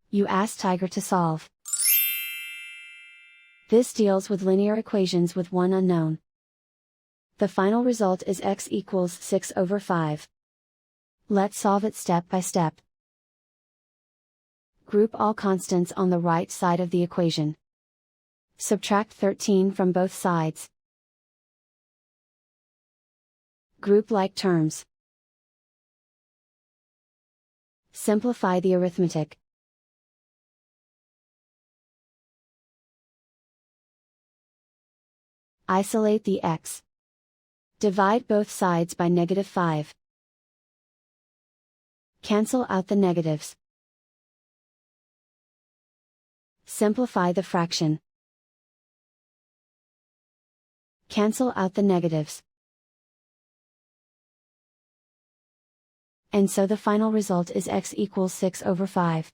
You ask Tiger to solve. This deals with linear equations with one unknown. The final result is x equals 6/5. Let's solve it step by step. Group all constants on the right side of the equation. Subtract 13 from both sides. Group like terms. Simplify the arithmetic. Isolate the x. Divide both sides by -5. Cancel out the negatives. Simplify the fraction. Cancel out the negatives. And so the final result is x equals 6/5.